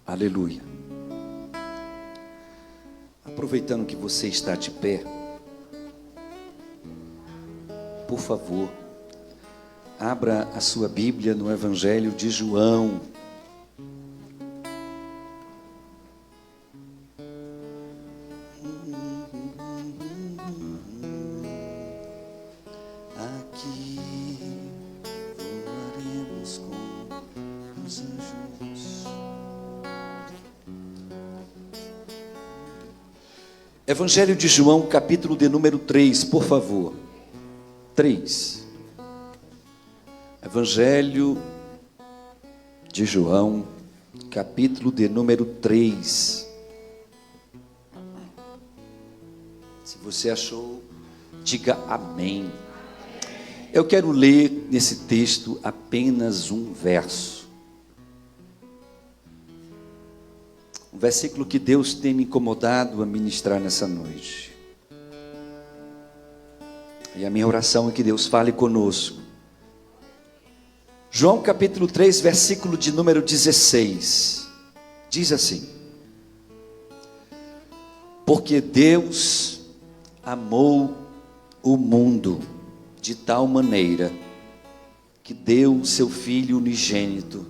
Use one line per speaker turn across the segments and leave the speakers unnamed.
Aleluia. Aproveitando que você está de pé, por favor, abra a sua Bíblia no Evangelho de João. Aqui voaremos com os anjos. Evangelho de João, capítulo de número 3, por favor. 3. Evangelho de João, capítulo de número 3. Se você achou, diga amém. Eu quero ler nesse texto apenas um verso. Um versículo que Deus tem me incomodado a ministrar nessa noite. E a minha oração é que Deus fale conosco. João capítulo 3, versículo de número 16. Diz assim: porque Deus amou o mundo de tal maneira que deu o seu Filho unigênito,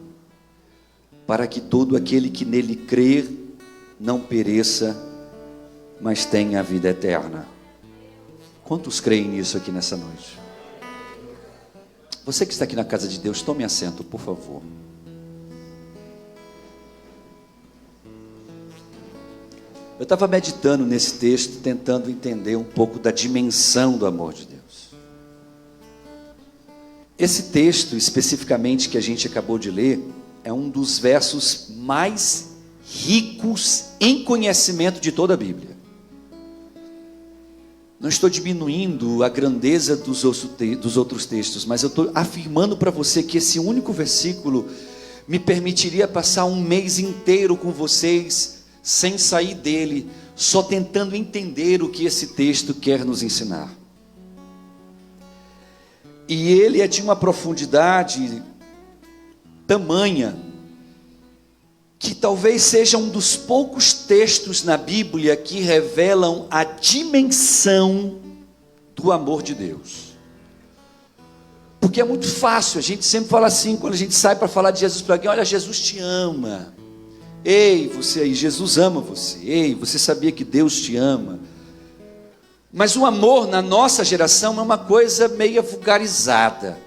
para que todo aquele que nele crer não pereça, mas tenha a vida eterna. Quantos creem nisso aqui nessa noite? Você que está aqui na casa de Deus, tome assento, por favor. Eu estava meditando nesse texto, tentando entender um pouco da dimensão do amor de Deus. Esse texto, especificamente, que a gente acabou de ler, é um dos versos mais ricos em conhecimento de toda a Bíblia. Não estou diminuindo a grandeza dos outros textos, mas eu estou afirmando para você que esse único versículo me permitiria passar um mês inteiro com vocês, sem sair dele, só tentando entender o que esse texto quer nos ensinar. E ele é de uma profundidade tamanha, que talvez seja um dos poucos textos na Bíblia que revelam a dimensão do amor de Deus. Porque é muito fácil, a gente sempre fala assim, quando a gente sai para falar de Jesus para alguém: olha, Jesus te ama. Ei, você aí, Jesus ama você. Ei, você sabia que Deus te ama? Mas o amor na nossa geração é uma coisa meio vulgarizada.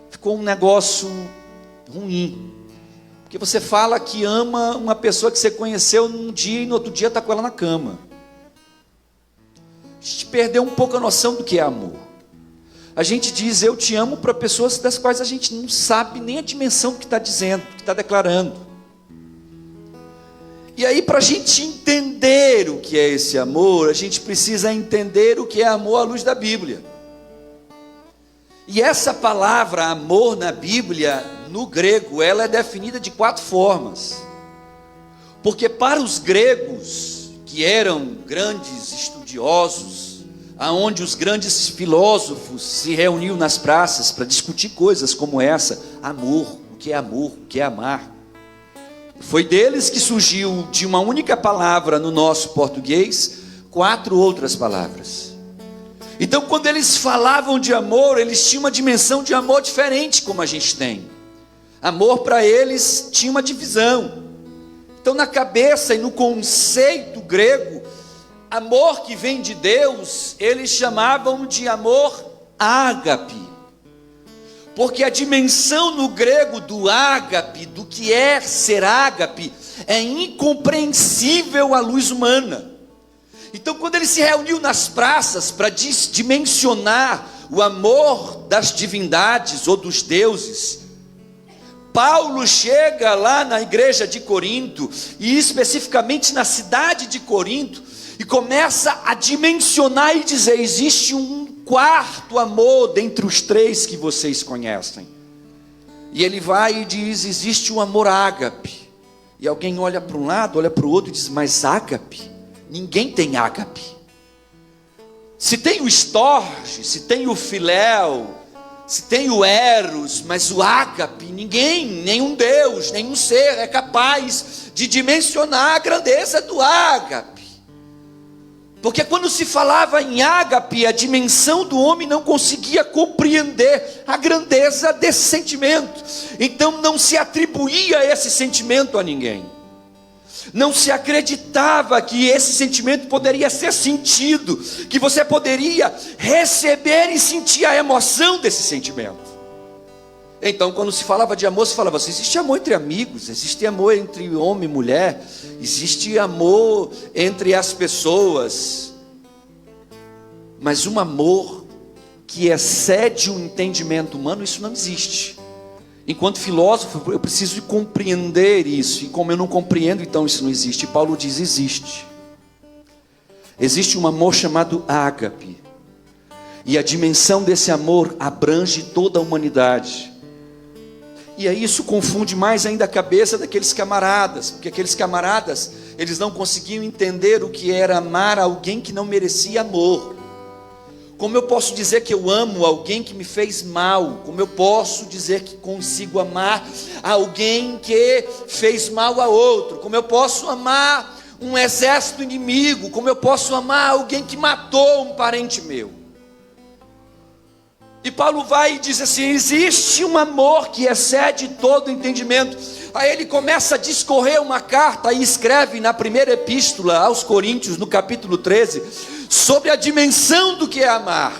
Ficou um negócio ruim. Porque você fala que ama uma pessoa que você conheceu num dia e no outro dia está com ela na cama. A gente perdeu um pouco a noção do que é amor. A gente diz eu te amo para pessoas das quais a gente não sabe nem a dimensão do que está dizendo, do que está declarando. E aí, para a gente entender o que é esse amor, a gente precisa entender o que é amor à luz da Bíblia. E essa palavra amor na Bíblia, no grego, ela é definida de 4 formas. Porque para os gregos, que eram grandes estudiosos, aonde os grandes filósofos se reuniam nas praças para discutir coisas como essa: amor, o que é amar. Foi deles que surgiu de uma única palavra no nosso português 4 outras palavras. Então, quando eles falavam de amor, eles tinham uma dimensão de amor diferente como a gente tem. Amor para eles tinha uma divisão. Então, na cabeça e no conceito grego, amor que vem de Deus, eles chamavam de amor ágape. Porque a dimensão no grego do ágape, do que é ser ágape, é incompreensível à luz humana. Então, quando ele se reuniu nas praças para dimensionar o amor das divindades ou dos deuses, Paulo chega lá na igreja de Corinto, e especificamente na cidade de Corinto, e começa a dimensionar e dizer: existe um 4º amor dentre os 3 que vocês conhecem. E ele vai e diz: existe o amor ágape. E alguém olha para um lado, olha para o outro e diz: mas ágape? Ninguém tem ágape. Se tem o estorge, se tem o filéu, Se tem o eros, mas o ágape, ninguém, nenhum Deus, nenhum ser é capaz de dimensionar a grandeza do ágape. Porque quando se falava em ágape, a dimensão do homem não conseguia compreender a grandeza desse sentimento. Então não se atribuía esse sentimento a ninguém. Não se acreditava que esse sentimento poderia ser sentido, que você poderia receber e sentir a emoção desse sentimento. Então, quando se falava de amor, se falava assim: existe amor entre amigos, existe amor entre homem e mulher, existe amor entre as pessoas. Mas um amor que excede o entendimento humano, isso não existe. Enquanto filósofo, eu preciso de compreender isso. E como eu não compreendo, então isso não existe. E Paulo diz: existe. Existe um amor chamado ágape. E a dimensão desse amor abrange toda a humanidade. E aí isso confunde mais ainda a cabeça daqueles camaradas. Porque aqueles camaradas, eles não conseguiam entender o que era amar alguém que não merecia amor. Como eu posso dizer que eu amo alguém que me fez mal? Como eu posso dizer que consigo amar alguém que fez mal a outro? Como eu posso amar um exército inimigo? Como eu posso amar alguém que matou um parente meu? E Paulo vai e diz assim: existe um amor que excede todo entendimento. Aí ele começa a discorrer uma carta e escreve na primeira epístola aos Coríntios, no capítulo 13, sobre a dimensão do que é amar.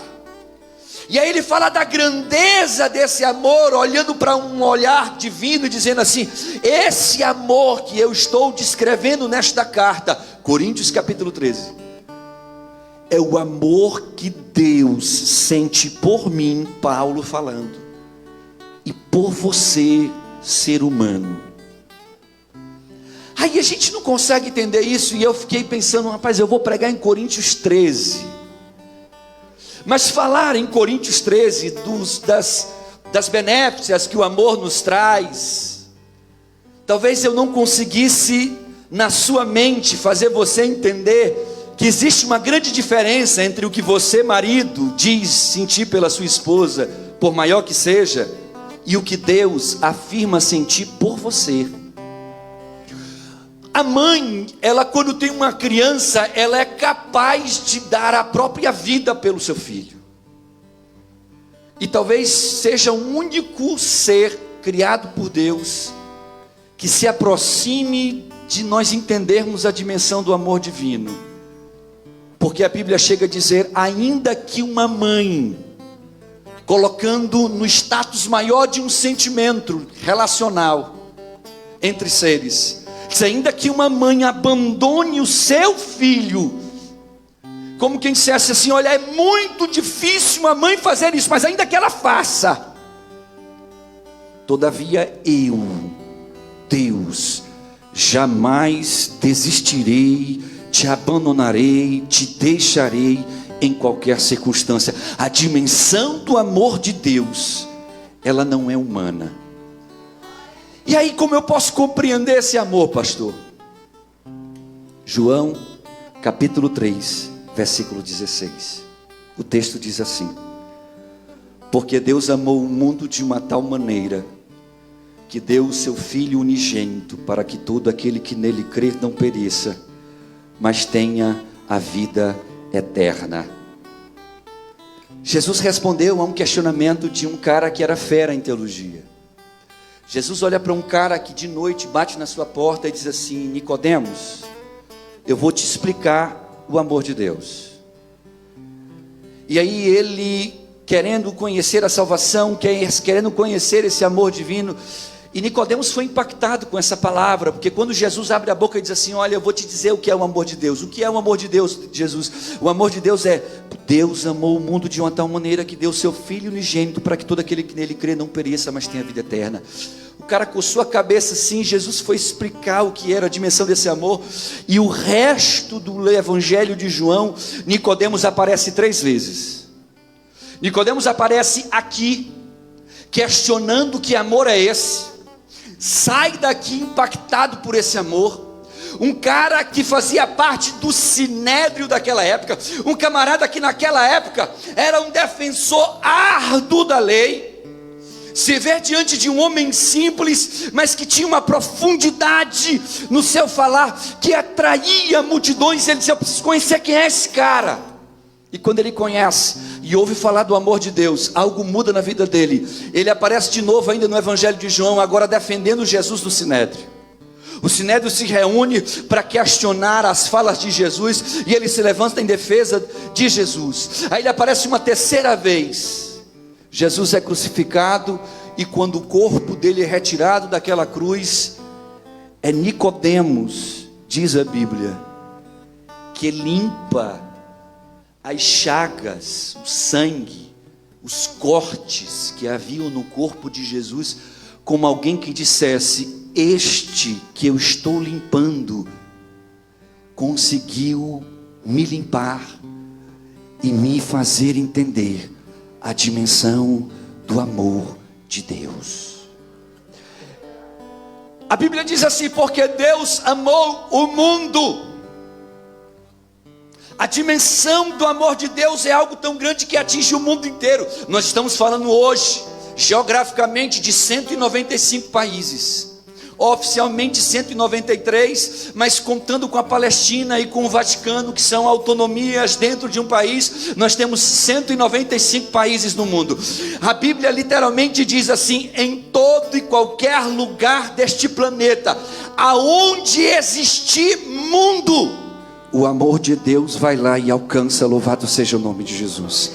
E aí ele fala da grandeza desse amor, olhando para um olhar divino, dizendo assim: esse amor que eu estou descrevendo nesta carta, Coríntios capítulo 13, é o amor que Deus sente por mim, Paulo falando, e por você, ser humano. Aí a gente não consegue entender isso, e eu fiquei pensando: rapaz, eu vou pregar em Coríntios 13. Mas falar em Coríntios 13 das benéficas que o amor nos traz, talvez eu não conseguisse na sua mente fazer você entender que existe uma grande diferença entre o que você, marido, diz sentir pela sua esposa, por maior que seja, e o que Deus afirma sentir por você. A mãe, ela quando tem uma criança, ela é capaz de dar a própria vida pelo seu filho. E talvez seja o único ser criado por Deus que se aproxime de nós entendermos a dimensão do amor divino. Porque a Bíblia chega a dizer: ainda que uma mãe, colocando no status maior de um sentimento relacional entre seres, diz, ainda que uma mãe abandone o seu filho, como quem dissesse assim: olha, é muito difícil uma mãe fazer isso, mas ainda que ela faça, todavia eu, Deus, jamais desistirei, te abandonarei, te deixarei em qualquer circunstância. A dimensão do amor de Deus, ela não é humana. E aí, como eu posso compreender esse amor, pastor? João, capítulo 3, versículo 16. O texto diz assim: porque Deus amou o mundo de uma tal maneira, que deu o seu Filho unigênito, para que todo aquele que nele crer não pereça, mas tenha a vida eterna. Jesus respondeu a um questionamento de um cara que era fera em teologia. Jesus olha para um cara que de noite bate na sua porta e diz assim: Nicodemos, eu vou te explicar o amor de Deus. E aí ele, querendo conhecer a salvação, querendo conhecer esse amor divino, e Nicodemos foi impactado com essa palavra, porque quando Jesus abre a boca e diz assim: olha, eu vou te dizer o que é o amor de Deus. O que é o amor de Deus, Jesus? O amor de Deus é: Deus amou o mundo de uma tal maneira que deu seu Filho unigênito, para que todo aquele que nele crê não pereça, mas tenha vida eterna. O cara coçou a cabeça assim. Jesus foi explicar o que era a dimensão desse amor, e o resto do evangelho de João, Nicodemos aparece 3 vezes. Nicodemos aparece aqui, questionando que amor é esse, sai daqui impactado por esse amor, um cara que fazia parte do sinédrio daquela época, um camarada que naquela época era um defensor árduo da lei, se vê diante de um homem simples, mas que tinha uma profundidade no seu falar, que atraía multidões. Ele dizia: eu preciso conhecer quem é esse cara. E quando ele conhece e ouve falar do amor de Deus, algo muda na vida dele. Ele aparece de novo ainda no Evangelho de João, agora defendendo Jesus do sinédrio. O sinédrio se reúne para questionar as falas de Jesus, e ele se levanta em defesa de Jesus. Aí ele aparece uma terceira vez. Jesus é crucificado, e quando o corpo dele é retirado daquela cruz, é Nicodemos, diz a Bíblia, que limpa as chagas, o sangue, os cortes que haviam no corpo de Jesus, como alguém que dissesse: este que eu estou limpando conseguiu me limpar e me fazer entender a dimensão do amor de Deus. A Bíblia diz assim: porque Deus amou o mundo. A dimensão do amor de Deus é algo tão grande que atinge o mundo inteiro. Nós estamos falando hoje, geograficamente, de 195 países. Oficialmente 193, mas contando com a Palestina e com o Vaticano, que são autonomias dentro de um país, nós temos 195 países no mundo. A Bíblia literalmente diz assim: em todo e qualquer lugar deste planeta, aonde existir mundo, o amor de Deus vai lá e alcança. Louvado seja o nome de Jesus.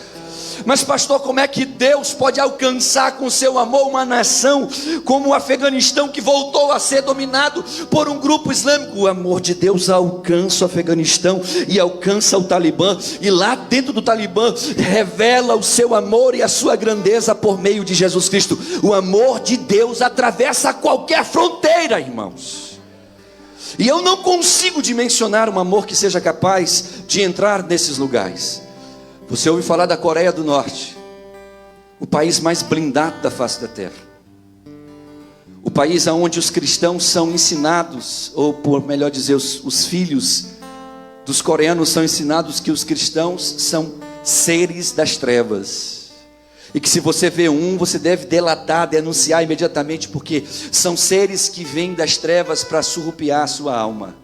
Mas pastor, como é que Deus pode alcançar com seu amor uma nação como o Afeganistão, que voltou a ser dominado por um grupo islâmico? O amor de Deus alcança o Afeganistão e alcança o Talibã, e lá dentro do Talibã revela o seu amor e a sua grandeza por meio de Jesus Cristo. O amor de Deus atravessa qualquer fronteira, irmãos. E eu não consigo dimensionar um amor que seja capaz de entrar nesses lugares. Você ouve falar da Coreia do Norte, o país mais blindado da face da terra, o país onde os cristãos são ensinados, ou por melhor dizer, os filhos dos coreanos são ensinados que os cristãos são seres das trevas, e que se você vê você deve delatar, denunciar imediatamente, porque são seres que vêm das trevas para surrupiar a sua alma.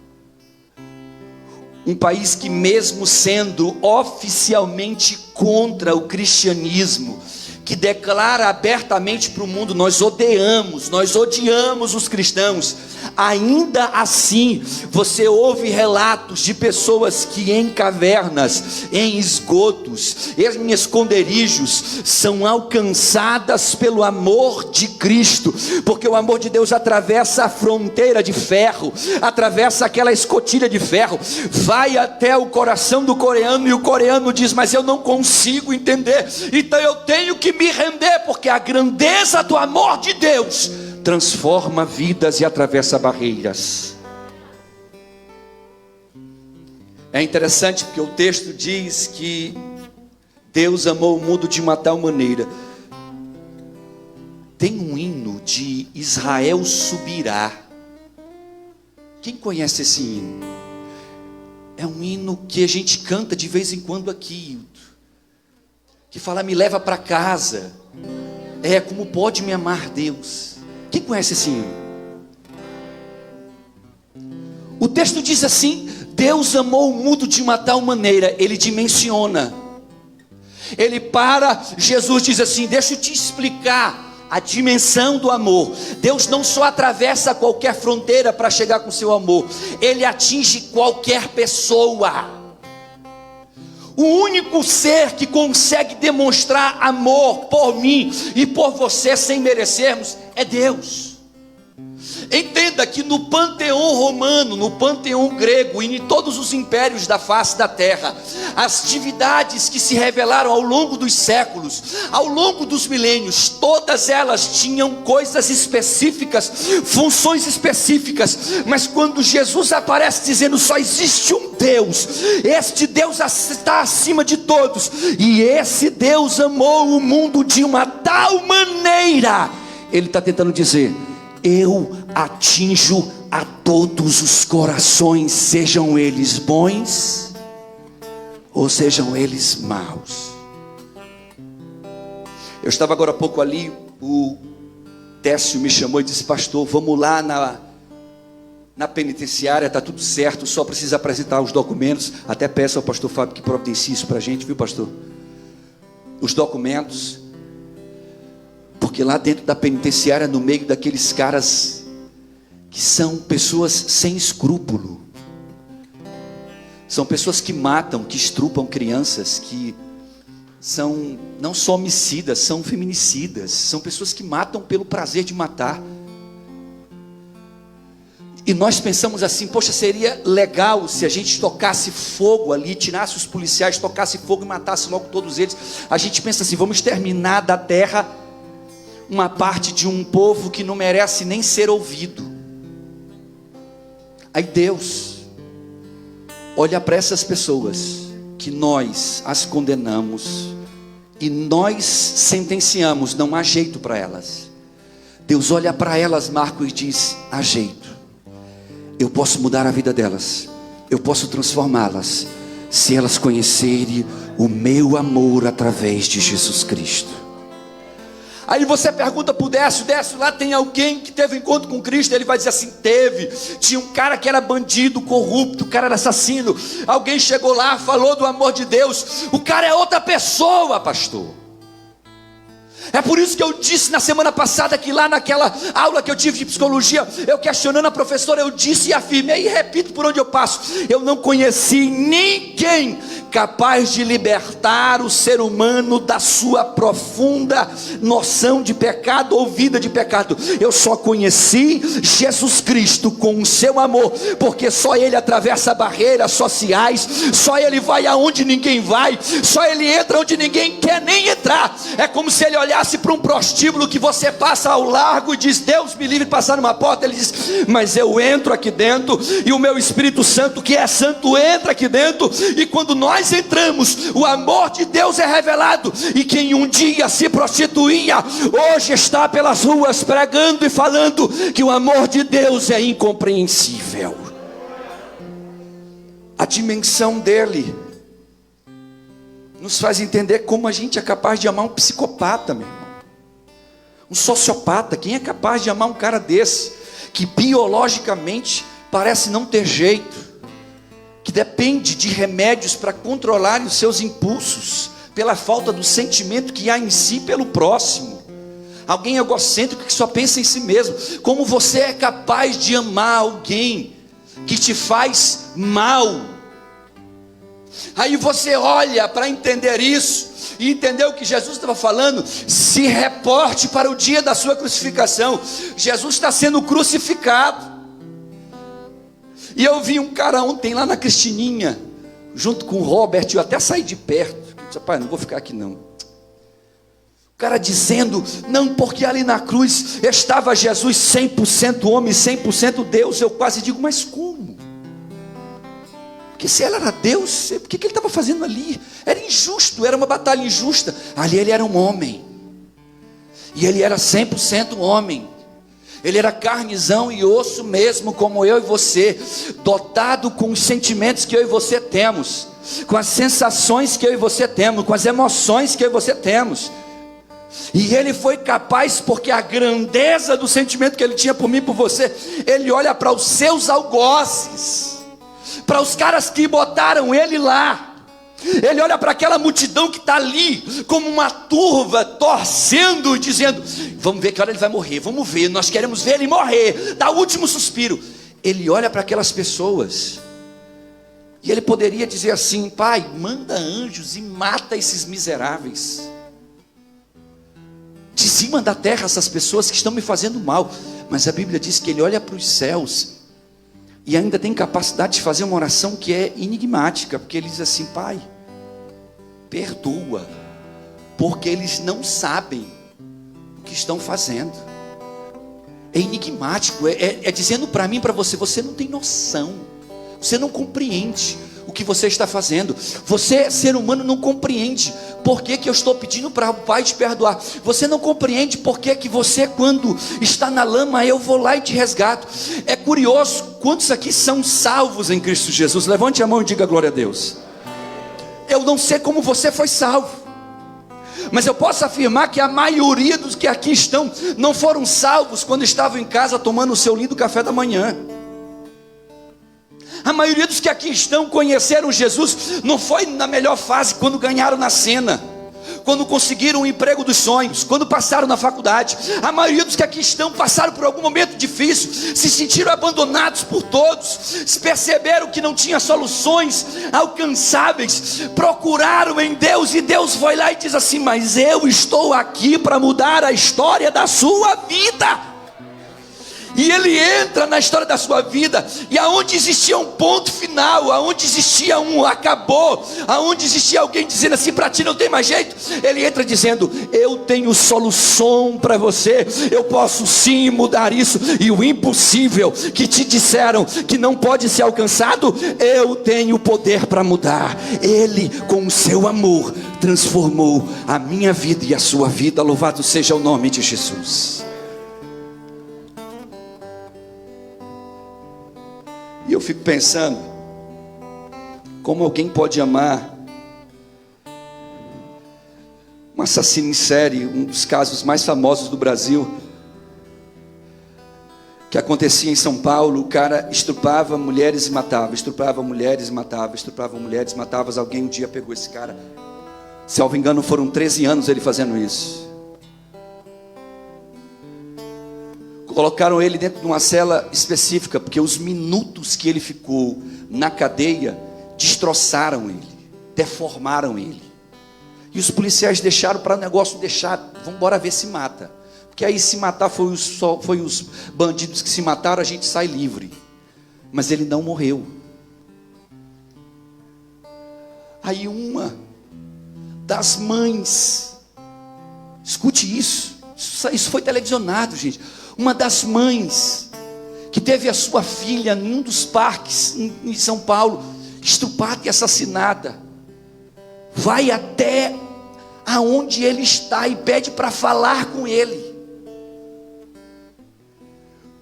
Um país que, mesmo sendo oficialmente contra o cristianismo, que declara abertamente para o mundo: nós odiamos os cristãos, ainda assim você ouve relatos de pessoas que em cavernas, em esgotos, em esconderijos, são alcançadas pelo amor de Cristo, porque o amor de Deus atravessa a fronteira de ferro, atravessa aquela escotilha de ferro, vai até o coração do coreano, e o coreano diz: mas eu não consigo entender, então eu tenho que me render, porque a grandeza do amor de Deus transforma vidas e atravessa barreiras. É interessante porque o texto diz que Deus amou o mundo de uma tal maneira. Tem um hino de Israel Subirá. Quem conhece esse hino? É um hino que a gente canta de vez em quando aqui, que fala: me leva para casa. Como pode me amar Deus? Quem conhece esse hino? O texto diz assim: Deus amou o mundo de uma tal maneira. Ele dimensiona, Jesus diz assim: deixa eu te explicar a dimensão do amor. Deus não só atravessa qualquer fronteira para chegar com seu amor, Ele atinge qualquer pessoa. O único ser que consegue demonstrar amor por mim e por você sem merecermos é Deus. Entenda que no panteão romano, no panteão grego e em todos os impérios da face da terra, as divindades que se revelaram ao longo dos séculos, ao longo dos milênios, todas elas tinham coisas específicas, funções específicas. Mas quando Jesus aparece dizendo: só existe um Deus, este Deus está acima de todos, e esse Deus amou o mundo de uma tal maneira, Ele está tentando dizer: eu atinjo a todos os corações, sejam eles bons ou sejam eles maus. Eu estava agora há pouco ali, o Técio me chamou e disse: pastor, vamos lá na penitenciária, está tudo certo, só precisa apresentar os documentos. Até peço ao pastor Fábio que providencie isso para a gente, viu, pastor? Os documentos, porque lá dentro da penitenciária, no meio daqueles caras que são pessoas sem escrúpulo, são pessoas que matam, que estrupam crianças, que são não só homicidas, são feminicidas, são pessoas que matam pelo prazer de matar. E nós pensamos assim: poxa, seria legal se a gente tocasse fogo ali, tirasse os policiais, tocasse fogo e matasse logo todos eles. A gente pensa assim: vamos exterminar da terra uma parte de um povo que não merece nem ser ouvido. Aí Deus olha para essas pessoas que nós as condenamos e nós sentenciamos, não há jeito para elas. Deus olha para elas, Marco, e diz: há jeito. Eu posso mudar a vida delas, eu posso transformá-las, se elas conhecerem o meu amor através de Jesus Cristo. Aí você pergunta para o Décio: Décio, lá tem alguém que teve encontro com Cristo? Ele vai dizer assim: teve. Tinha um cara que era bandido, corrupto, o cara era assassino. Alguém chegou lá, falou do amor de Deus. O cara é outra pessoa, pastor. É por isso que eu disse na semana passada que lá naquela aula que eu tive de psicologia, eu questionando a professora, eu disse e afirmei e repito por onde eu passo: eu não conheci ninguém capaz de libertar o ser humano da sua profunda noção de pecado ou vida de pecado. Eu só conheci Jesus Cristo com o seu amor, porque só Ele atravessa barreiras sociais, só Ele vai aonde ninguém vai, só Ele entra onde ninguém quer nem entrar. É como se Ele olhasse para um prostíbulo que você passa ao largo e diz: Deus me livre de passar numa porta. Ele diz: mas eu entro aqui dentro, e o meu Espírito Santo, que é santo, entra aqui dentro, e quando nós entramos, o amor de Deus é revelado. E quem um dia se prostituía, hoje está pelas ruas pregando e falando que o amor de Deus é incompreensível. A dimensão dele nos faz entender como a gente é capaz de amar um psicopata, meu irmão, um sociopata. Quem é capaz de amar um cara desse, que biologicamente parece não ter jeito, que depende de remédios para controlar os seus impulsos, pela falta do sentimento que há em si pelo próximo? Alguém egocêntrico que só pensa em si mesmo. Como você é capaz de amar alguém que te faz mal? Aí você olha para entender isso e entender o que Jesus estava falando. Se reporte para o dia da sua crucificação. Jesus está sendo crucificado. E eu vi um cara ontem lá na Cristininha, junto com o Robert, eu até saí de perto. Eu disse: pai, não vou ficar aqui não. O cara dizendo: não, porque ali na cruz estava Jesus 100% homem, 100% Deus. Eu quase digo: mas como? Porque se ele era Deus, por que ele estava fazendo ali? Era injusto, era uma batalha injusta. Ali ele era um homem, e ele era 100% homem. Ele era carnezão e osso mesmo, como eu e você, dotado com os sentimentos que eu e você temos, com as sensações que eu e você temos, com as emoções que eu e você temos. E ele foi capaz, porque a grandeza do sentimento que ele tinha por mim e por você, ele olha para os seus algozes, para os caras que botaram ele lá. Ele olha para aquela multidão que está ali, como uma turva, torcendo e dizendo: vamos ver que hora ele vai morrer, vamos ver, nós queremos ver ele morrer, dá o último suspiro. Ele olha para aquelas pessoas, e ele poderia dizer assim: pai, manda anjos e mata esses miseráveis, dizima da terra essas pessoas que estão me fazendo mal. Mas a Bíblia diz que ele olha para os céus e ainda tem capacidade de fazer uma oração que é enigmática, porque ele diz assim: pai, perdoa, porque eles não sabem o que estão fazendo. É enigmático, é dizendo para mim e para você: você não tem noção, você não compreende o que você está fazendo. Você, ser humano, não compreende por que eu estou pedindo para o Pai te perdoar. Você não compreende por que você, quando está na lama, eu vou lá e te resgato. É curioso, quantos aqui são salvos em Cristo Jesus? Levante a mão e diga glória a Deus. Eu não sei como você foi salvo, mas eu posso afirmar que a maioria dos que aqui estão não foram salvos quando estavam em casa tomando o seu lindo café da manhã. A maioria dos que aqui estão conheceram Jesus não foi na melhor fase, quando ganharam na cena, quando conseguiram o emprego dos sonhos, quando passaram na faculdade. A maioria dos que aqui estão passaram por algum momento difícil, se sentiram abandonados por todos, perceberam que não tinha soluções alcançáveis, procuraram em Deus, e Deus foi lá e diz assim: mas eu estou aqui para mudar a história da sua vida. E ele entra na história da sua vida, e aonde existia um ponto final, aonde existia um acabou, aonde existia alguém dizendo assim: para ti não tem mais jeito, ele entra dizendo: eu tenho solução para você, eu posso sim mudar isso. E o impossível que te disseram que não pode ser alcançado, eu tenho poder para mudar. Ele, com o seu amor, transformou a minha vida e a sua vida. Louvado seja o nome de Jesus. E eu fico pensando, como alguém pode amar um assassino em série, um dos casos mais famosos do Brasil, que acontecia em São Paulo. O cara estuprava mulheres e matava, estuprava mulheres e matava, estuprava mulheres e matava. Alguém um dia pegou esse cara, se não me engano foram 13 anos ele fazendo isso. Colocaram ele dentro de uma cela específica, porque os minutos que ele ficou na cadeia destroçaram ele, deformaram ele. E os policiais deixaram para o negócio deixar, vamos embora ver se mata. Porque aí se matar foi os bandidos que se mataram, a gente sai livre. Mas ele não morreu. Aí uma das mães, escute isso foi televisionado, gente. Uma das mães que teve a sua filha em um dos parques em São Paulo estuprada e assassinada, vai até aonde ele está e pede para falar com ele.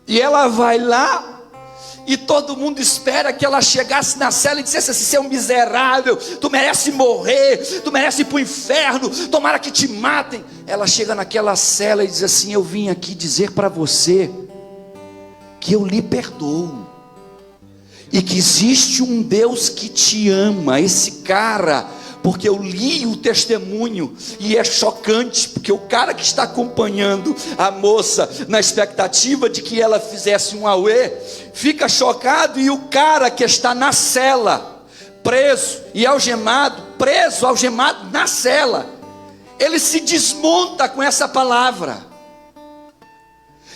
E ela vai lá, e todo mundo espera que ela chegasse na cela e dissesse assim: seu miserável, tu merece morrer, tu merece ir para o inferno, tomara que te matem. Ela chega naquela cela e diz assim: eu vim aqui dizer para você que eu lhe perdoo, e que existe um Deus que te ama. Esse cara, porque eu li o testemunho e é chocante, porque o cara que está acompanhando a moça na expectativa de que ela fizesse um auê, fica chocado, e o cara que está na cela, preso algemado na cela, ele se desmonta com essa palavra.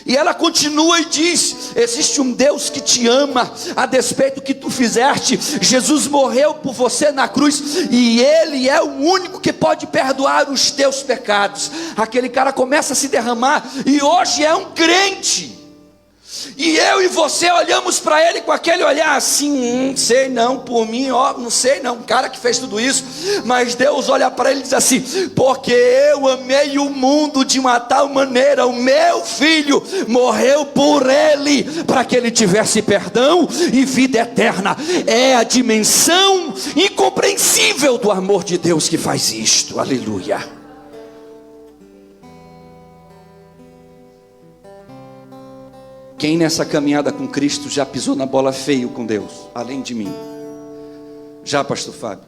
E ela continua e diz: existe um Deus que te ama, a despeito do que tu fizeste. Jesus morreu por você na cruz, e Ele é o único que pode perdoar os teus pecados. Aquele cara começa a se derramar, e hoje é um crente. E eu e você olhamos para ele com aquele olhar assim: sei não, por mim, ó, não sei não, o cara que fez tudo isso. Mas Deus olha para ele e diz assim: porque eu amei o mundo de uma tal maneira, o meu filho morreu por ele, para que ele tivesse perdão e vida eterna. É a dimensão incompreensível do amor de Deus que faz isto. Aleluia. Quem nessa caminhada com Cristo já pisou na bola feio com Deus, além de mim? Já, pastor Fábio?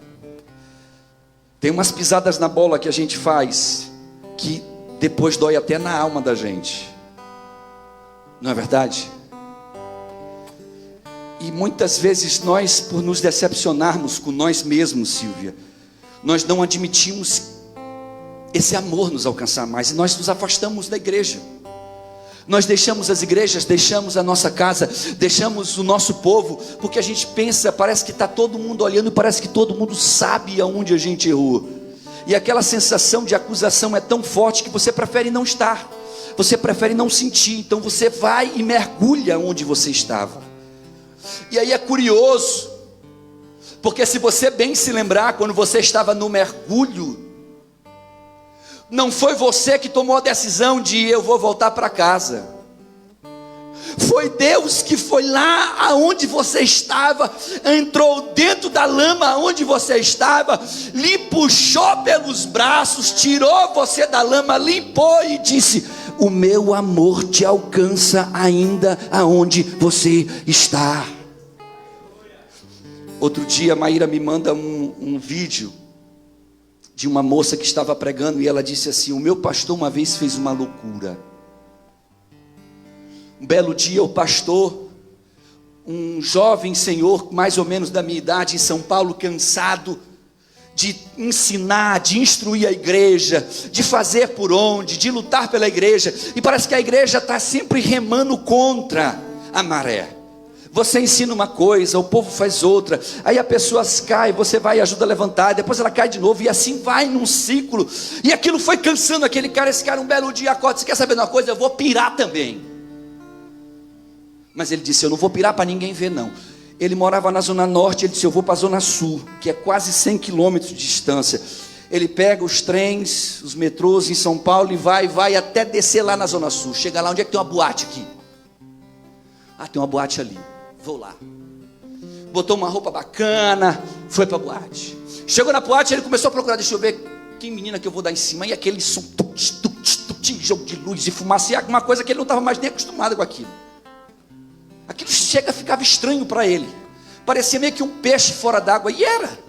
Tem umas pisadas na bola que a gente faz, que depois dói até na alma da gente. Não é verdade? E muitas vezes nós, por nos decepcionarmos com nós mesmos, Silvia, nós não admitimos esse amor nos alcançar mais, e nós nos afastamos da igreja. Nós deixamos as igrejas, deixamos a nossa casa, deixamos o nosso povo, porque a gente pensa, parece que está todo mundo olhando, parece que todo mundo sabe aonde a gente errou. E aquela sensação de acusação é tão forte que você prefere não estar, você prefere não sentir. Então você vai e mergulha onde você estava. E aí é curioso, porque se você bem se lembrar, quando você estava no mergulho Não foi você que tomou a decisão de eu vou voltar para casa. Foi Deus que foi lá aonde você estava, entrou dentro da lama aonde você estava, lhe puxou pelos braços, tirou você da lama, limpou e disse: o meu amor te alcança ainda aonde você está. Outro dia a Maíra me manda um vídeo de uma moça que estava pregando e ela disse assim: o meu pastor uma vez fez uma loucura. Um belo dia o pastor, um jovem senhor mais ou menos da minha idade em São Paulo, cansado de ensinar, de instruir a igreja, de fazer por onde, de lutar pela igreja, e parece que a igreja está sempre remando contra a maré. Você ensina uma coisa, o povo faz outra, aí a pessoa cai, você vai e ajuda a levantar, depois ela cai de novo, e assim vai num ciclo, e aquilo foi cansando aquele cara. Esse cara um belo dia acorda: você quer saber de uma coisa? Eu vou pirar também. Mas ele disse: eu não vou pirar para ninguém ver não. Ele morava na zona norte, ele disse: eu vou para a zona sul, que é quase 100 quilômetros de distância. Ele pega os trens, os metrôs em São Paulo e vai até descer lá na zona sul. Chega lá, onde é que tem uma boate aqui? Ah, tem uma boate ali, vou lá. Botou uma roupa bacana, foi para a boate. Chegou na boate, ele começou a procurar: deixa eu ver que menina que eu vou dar em cima. E aquele som, jogo de luz e fumaça, e uma coisa que ele não estava mais nem acostumado com aquilo. Aquilo ficava estranho para ele, parecia meio que um peixe fora d'água, e era.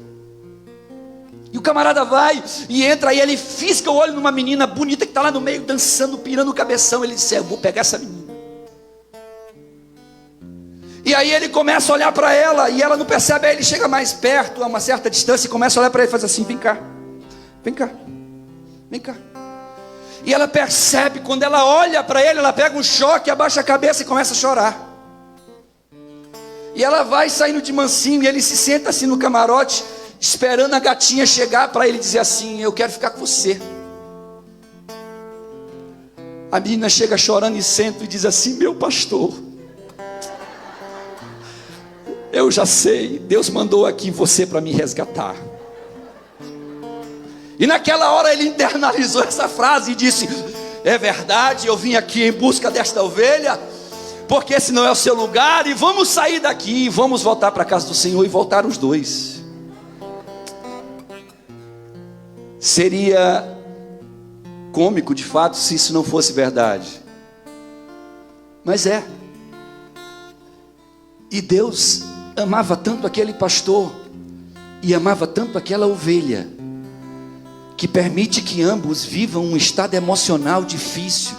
E o camarada vai e entra, e ele fisga o olho numa menina bonita que está lá no meio dançando, pirando o cabeção. Ele disse: eu vou pegar essa menina. E aí ele começa a olhar para ela, e ela não percebe. Aí ele chega mais perto, a uma certa distância, e começa a olhar para ele e faz assim: vem cá, vem cá, vem cá. E ela percebe, quando ela olha para ele, ela pega um choque, abaixa a cabeça e começa a chorar. E ela vai saindo de mansinho, e ele se senta assim no camarote, esperando a gatinha chegar para ele dizer assim: eu quero ficar com você. A menina chega chorando e senta e diz assim: meu pastor, eu já sei, Deus mandou aqui você para me resgatar. E naquela hora ele internalizou essa frase e disse: é verdade, eu vim aqui em busca desta ovelha, porque esse não é o seu lugar, e vamos sair daqui, vamos voltar para a casa do Senhor. E voltaram os dois. Seria cômico de fato se isso não fosse verdade, mas é. E Deus amava tanto aquele pastor, e amava tanto aquela ovelha, que permite que ambos vivam um estado emocional difícil,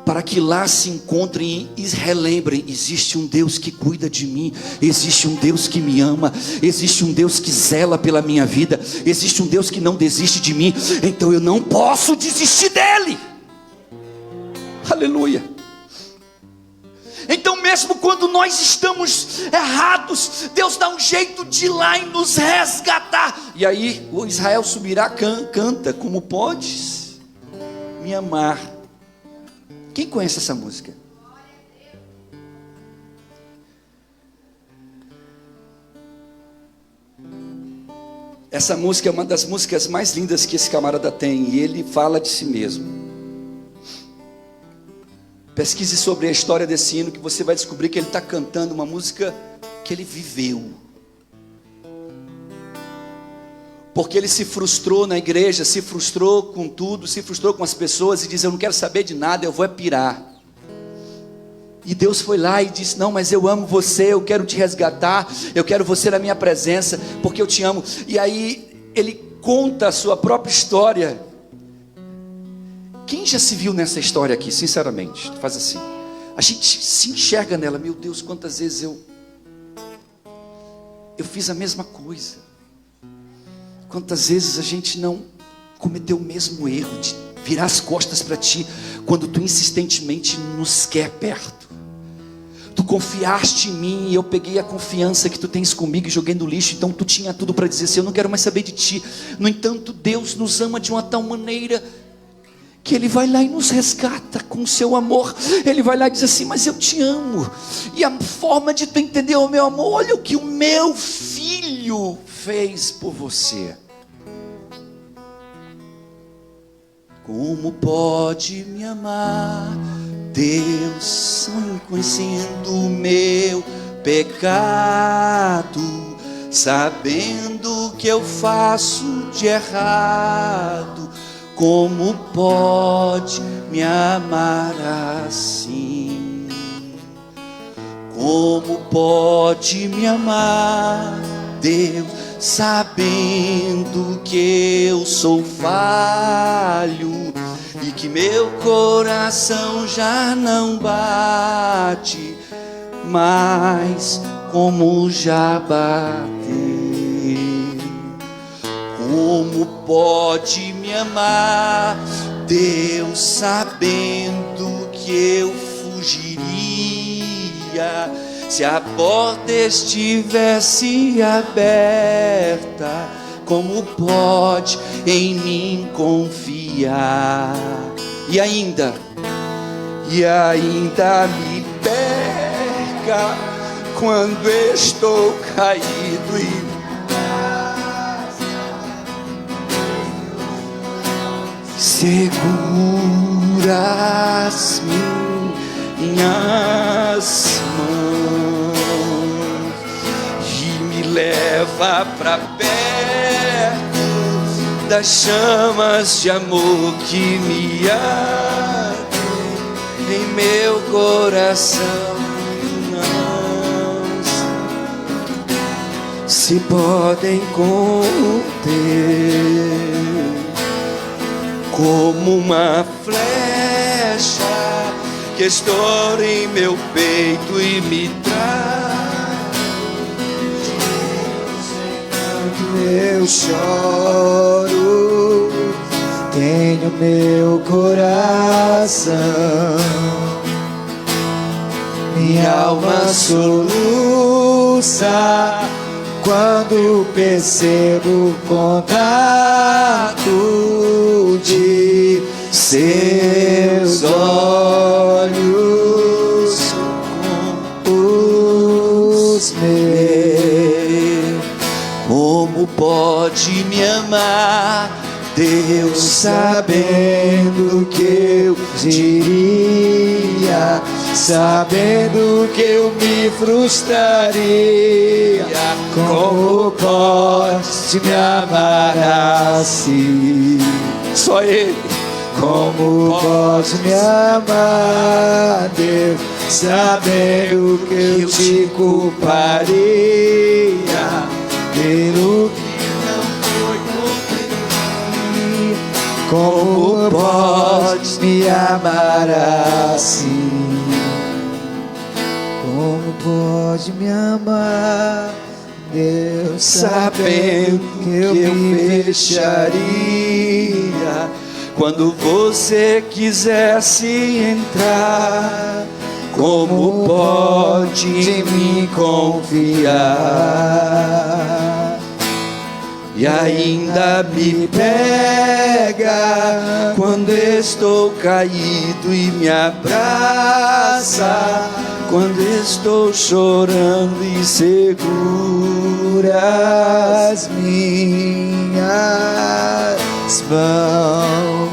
para que lá se encontrem e relembrem: existe um Deus que cuida de mim, existe um Deus que me ama, existe um Deus que zela pela minha vida, existe um Deus que não desiste de mim, então eu não posso desistir dele. Aleluia. Então mesmo quando nós estamos errados, Deus dá um jeito de ir lá e nos resgatar. E aí o Israel subirá, canta: como podes me amar. Quem conhece essa música? Essa música é uma das músicas mais lindas que esse camarada tem, e ele fala de si mesmo. Pesquise sobre a história desse hino, que você vai descobrir que ele está cantando uma música que ele viveu. Porque ele se frustrou na igreja, se frustrou com tudo, se frustrou com as pessoas, e diz: eu não quero saber de nada, eu vou pirar. E Deus foi lá e disse: não, mas eu amo você, eu quero te resgatar, eu quero você na minha presença, porque eu te amo. E aí ele conta a sua própria história. Quem já se viu nessa história aqui, sinceramente? Faz assim, a gente se enxerga nela: meu Deus, quantas vezes eu fiz a mesma coisa. Quantas vezes a gente não cometeu o mesmo erro de virar as costas para ti, quando tu insistentemente nos quer perto. Tu confiaste em mim, e eu peguei a confiança que tu tens comigo e joguei no lixo. Então tu tinha tudo para dizer assim: eu não quero mais saber de ti. No entanto, Deus nos ama de uma tal maneira que Ele vai lá e nos resgata com o seu amor. Ele vai lá e diz assim: mas eu te amo, e a forma de tu entender o meu amor: olha o que o meu filho fez por você. Como pode me amar, Deus, conhecendo o meu pecado, sabendo que eu faço de errado? Como pode me amar assim? Como pode me amar, Deus, sabendo que eu sou falho e que meu coração já não bate mais como já bateu? Como pode me amar, Deus, sabendo que eu fugiria se a porta estivesse aberta? Como pode em mim confiar? E ainda me pega quando estou caído e seguras minhas mãos e me leva pra perto das chamas de amor que me ardem em meu coração. Não se podem conter. Como uma flecha que estoura em meu peito e me traz.
Eu choro, tenho meu coração, minha alma soluça quando percebo o contato de seus olhos com os meus.
Como pode me amar, Deus,
sabendo que eu diria, sabendo que eu me frustraria? Como pode me amar assim?
Só Ele.
Como pode me amar, Deus, sabendo que eu te culparia pelo que não foi cumprido? Como pode me amar assim? Como pode me amar, Deus, sabendo que eu me fecharia
quando você quisesse entrar? Como pode em mim confiar? E ainda me pega quando estou caído e me abraça quando estou chorando e segura
as minhas mãos,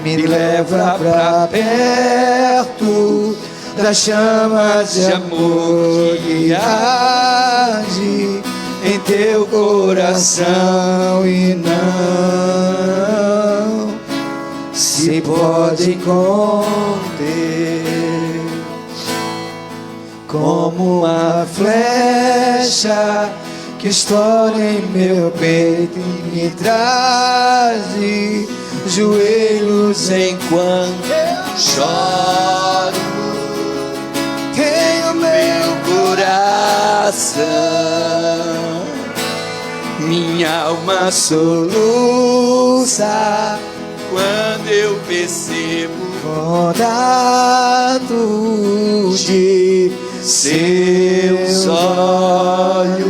me leva pra perto das chamas de amor que arde em teu coração e não se pode conter. Como uma flecha que estoura em meu peito e me traz de joelhos enquanto eu choro. Tenho meu coração, minha alma soluça
quando eu percebo
contato de seus olhos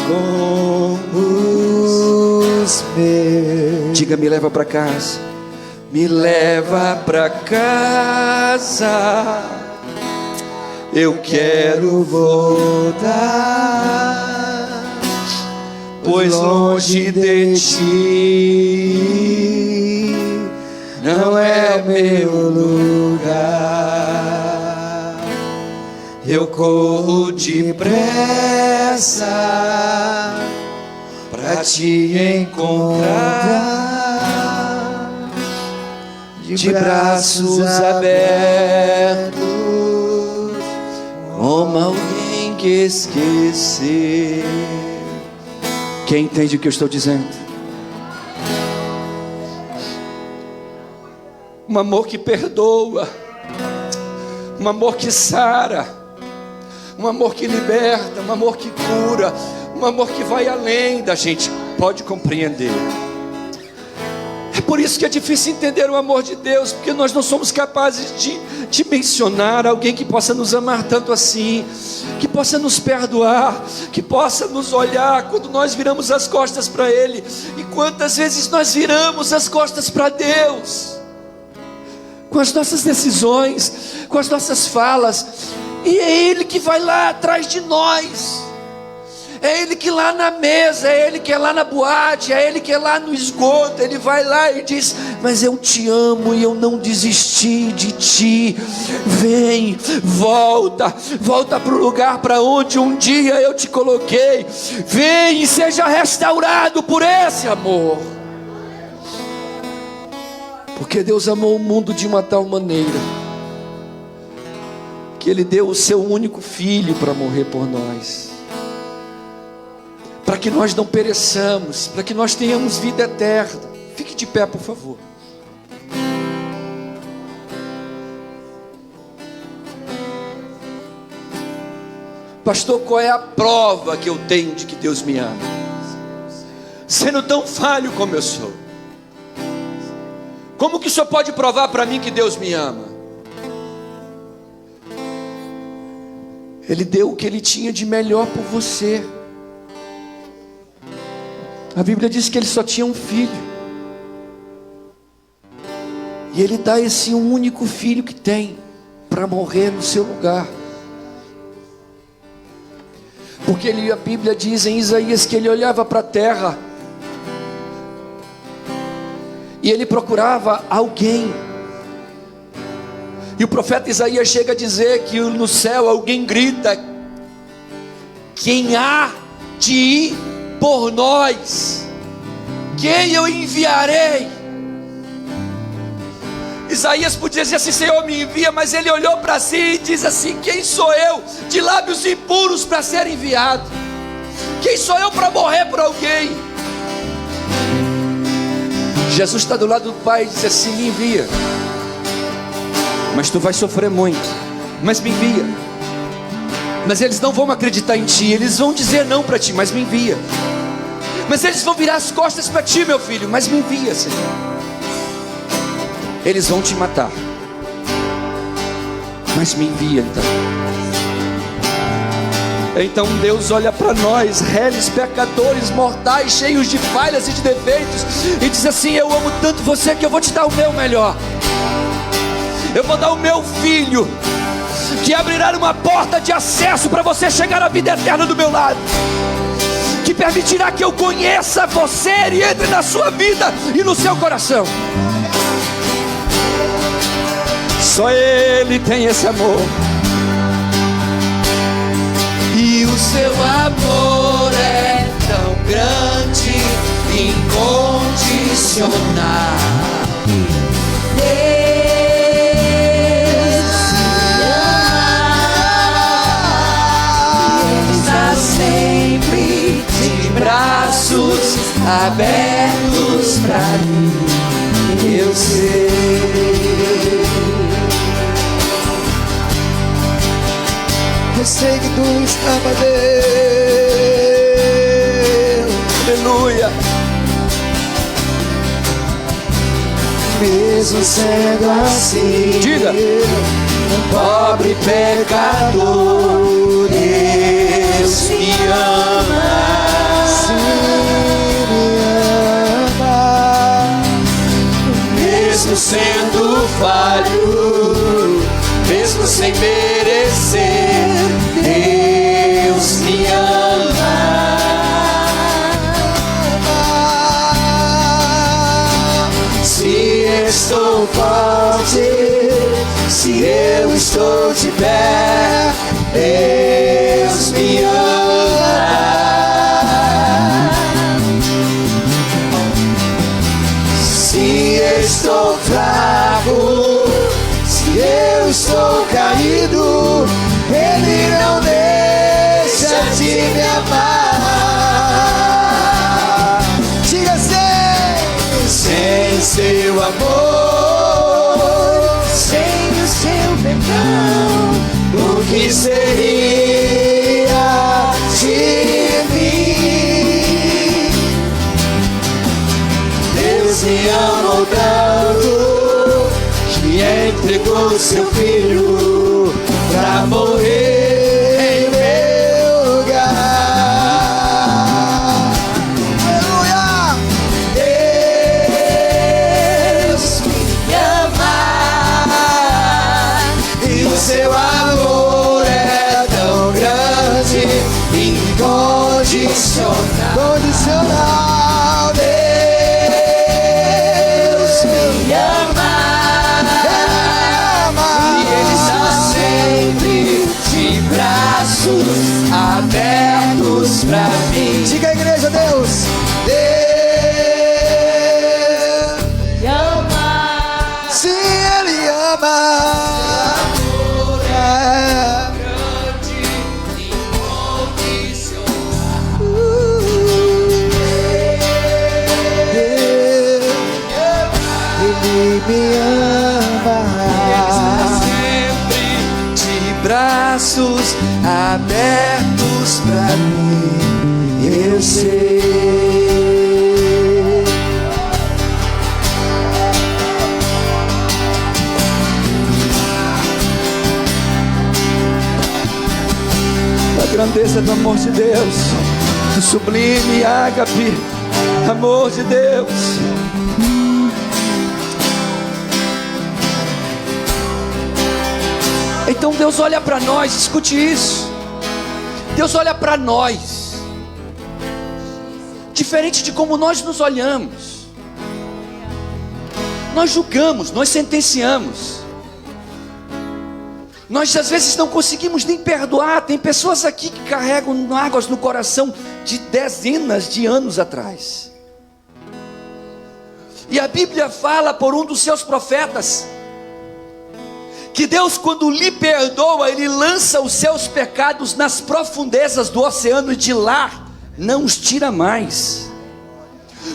com os meus.
Diga, me leva para casa, me leva para casa. Eu quero voltar pois longe de ti não é o meu lugar. Eu corro depressa pra te encontrar, de braços abertos, como alguém que esqueceu. Quem entende o que eu estou dizendo? Um amor que perdoa, um amor que sara, um amor que liberta, um amor que cura, um amor que vai além da gente pode compreender. É por isso que é difícil entender o amor de Deus, porque nós não somos capazes de mencionar alguém que possa nos amar tanto assim, que possa nos perdoar, que possa nos olhar quando nós viramos as costas para Ele. E quantas vezes nós viramos as costas para Deus, com as nossas decisões, com as nossas falas, e é Ele que vai lá atrás de nós, é Ele que lá na mesa, é Ele que é lá na boate, é Ele que é lá no esgoto. Ele vai lá e diz: mas eu te amo e eu não desisti de ti. Vem, volta para o lugar para onde um dia eu te coloquei. Vem e seja restaurado por esse amor. Porque Deus amou o mundo de uma tal maneira que Ele deu o seu único filho para morrer por nós, para que nós não pereçamos, para que nós tenhamos vida eterna. Fique de pé, por favor. Pastor, qual é a prova que eu tenho de que Deus me ama? Sendo tão falho como eu sou, como que o Senhor pode provar para mim que Deus me ama? Ele deu o que Ele tinha de melhor por você. A Bíblia diz que Ele só tinha um filho, e Ele dá esse único filho que tem para morrer no seu lugar. Porque a Bíblia diz em Isaías que Ele olhava para a terra e Ele procurava alguém. E o profeta Isaías chega a dizer que no céu alguém grita: quem há de ir por nós? Quem eu enviarei? Isaías podia dizer assim: Senhor, me envia. Mas ele olhou para si e diz assim: quem sou eu, de lábios impuros, para ser enviado? Quem sou eu para morrer por alguém? Jesus está do lado do Pai e diz assim: me envia. Mas tu vai sofrer muito, mas me envia. Mas eles não vão acreditar em ti, eles vão dizer não para ti, mas me envia. Mas eles vão virar as costas para ti, meu filho, mas me envia, Senhor. Eles vão te matar, mas me envia então. Então Deus olha para nós, réis, pecadores, mortais, cheios de falhas e de defeitos, e diz assim: eu amo tanto você que eu vou te dar o meu melhor. Eu vou dar o meu filho, que abrirá uma porta de acesso para você chegar à vida eterna do meu lado, que permitirá que eu conheça você e entre na sua vida e no seu coração. Só Ele tem esse amor, e o seu amor é tão grande, incondicional. Sempre de braços abertos pra mim, eu sei. Eu sei que tu estava Deus. Aleluia. Mesmo sendo assim, diga: um pobre pecador, Deus me ama. Sim, me ama. Mesmo sendo falho, mesmo sem merecer, Deus me ama.
Se eu estou de pé, Deus me ama. Se estou fraco, se eu estou caído, Ele não deixa de me amar. Diga assim: sem seu amor, sem o seu perdão, o que seria de mim? Deus me amou tanto que entregou seu filho pra morrer em meu lugar. Aleluia! Deus me ama e o seu amor é tão grande, incondicional. Deus me ama. Braços abertos pra mim. Diga a igreja: Deus, Deus me ama. Sim, Ele ama. Amor é grande, incondicional. Ele me ama. Braços abertos pra mim, eu sei. A grandeza do amor de Deus, do sublime ágape, amor de Deus. Então Deus olha para nós, escute isso. Deus olha para nós, diferente de como nós nos olhamos. Nós julgamos, nós sentenciamos. Nós às vezes não conseguimos nem perdoar. Tem pessoas aqui que carregam mágoas no coração de dezenas de anos atrás. E a Bíblia fala por um dos seus profetas que Deus, quando lhe perdoa, Ele lança os seus pecados nas profundezas do oceano e de lá não os tira mais.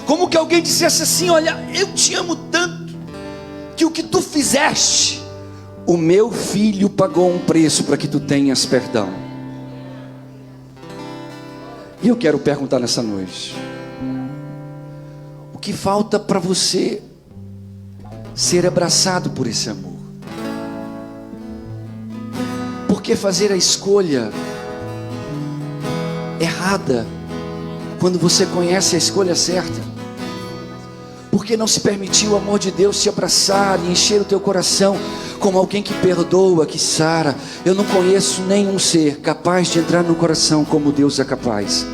Como que alguém dissesse assim: olha, eu te amo tanto que o que tu fizeste, o meu filho pagou um preço para que tu tenhas perdão. E eu quero perguntar nessa noite: o que falta para você ser abraçado por esse amor? Por que fazer a escolha errada quando você conhece a escolha certa? Por que não se permitiu o amor de Deus te abraçar e encher o teu coração como alguém que perdoa, que sara? Eu não conheço nenhum ser capaz de entrar no coração como Deus é capaz.